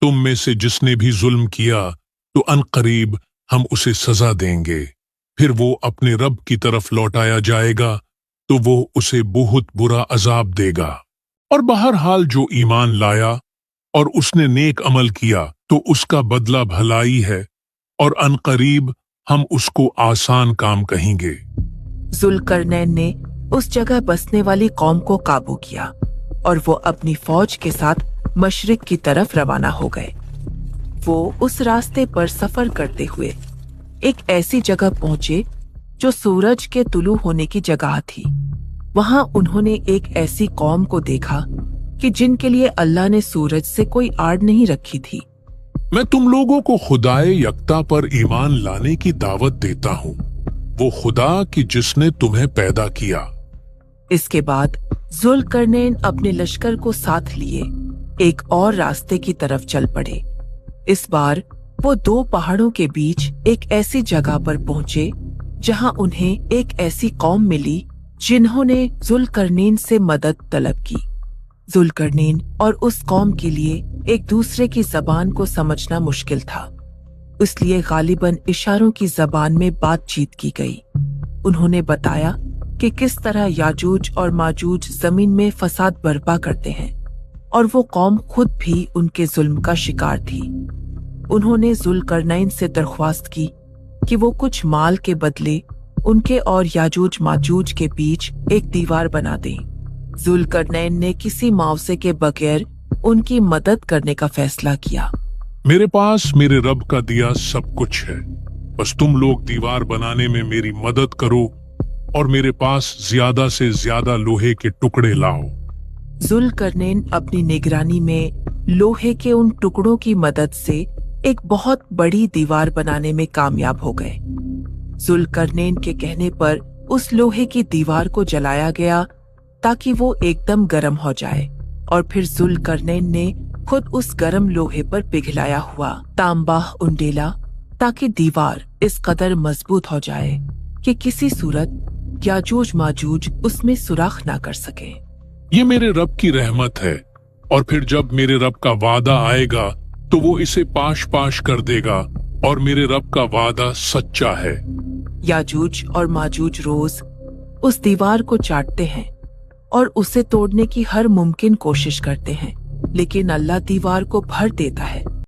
तुम में से जिसने भी जुल्म किया तो अनकरीब हम उसे सजा देंगे, फिर वो अपने रब की तरफ लौटाया जाएगा तो वो उसे बहुत बुरा अजाब देगा। और बहरहाल जो ईमान लाया और उसने नेक अमल किया तो उसका बदला भलाई है, और अनकरीब हम उसको आसान काम कहेंगे। जुल्करनैन ने उस जगह बसने वाली कौम को काबू किया और वो अपनी फौज के साथ मशरिक की तरफ रवाना हो गए। वो उस रास्ते पर सफर करते हुए एक ऐसी जगह पहुंचे जो सूरज के तुलू होने की जगह थी। वहां उन्होंने एक ऐसी कौम को देखा कि जिनके लिए अल्लाह ने सूरज से कोई आड़ नहीं रखी थी। मैं तुम लोगों को खुदाए यकता पर ईमान लाने की दावत देता हूँ, वो खुदा कि जिसने तुम्हें पैदा किया। इसके बाद जुल्करनैन अपने लश्कर को साथ लिए एक और रास्ते की तरफ चल पड़े। इस बार वो दो पहाड़ों के बीच एक ऐसी जगह पर पहुंचे जहां उन्हें एक ऐसी कौम मिली जिन्होंने जुल्करनैन से मदद तलब की। जुल्करनैन और उस कौम के लिए एक दूसरे की जबान को समझना मुश्किल था, इसलिए गालिबन इशारों की जबान में बातचीत की गई। उन्होंने बताया कि किस तरह याजूज और माजूज जमीन में फसाद बर्पा करते हैं और वो कौम खुद भी उनके जुल्म का शिकार थी। उन्होंने जुल्करनैन से दरख्वास्त की कि वो कुछ माल के बदले उनके और याजूज माजूज के बीच एक दीवार बना दें। जुल्करनैन ने किसी मुआवजे के बगैर उनकी मदद करने का फैसला किया। मेरे पास मेरे रब का दिया सब कुछ है, बस तुम लोग दीवार बनाने में मेरी मदद करो और मेरे पास ज्यादा से ज्यादा लोहे के टुकड़े लाओ। जुल्करनैन अपनी निगरानी में लोहे के उन टुकड़ों की मदद से एक बहुत बड़ी दीवार बनाने में कामयाब हो गए। जुल्करनैन के कहने पर उस लोहे की दीवार को जलाया गया ताकि वो एकदम गर्म हो जाए, और फिर जुल्करनैन ने खुद उस गर्म लोहे पर पिघलाया हुआ तांबा उंडेला ताकि दीवार इस कदर मजबूत हो जाए कि किसी सूरत याजूज माजूज उसमें सुराख ना कर सके। ये मेरे रब की रहमत है, और फिर जब मेरे रब का वादा आएगा तो वो इसे पाश पाश कर देगा, और मेरे रब का वादा सच्चा है। याजूज और माजूज रोज उस दीवार को चाटते हैं और उसे तोड़ने की हर मुमकिन कोशिश करते हैं, लेकिन अल्लाह दीवार को भर देता है।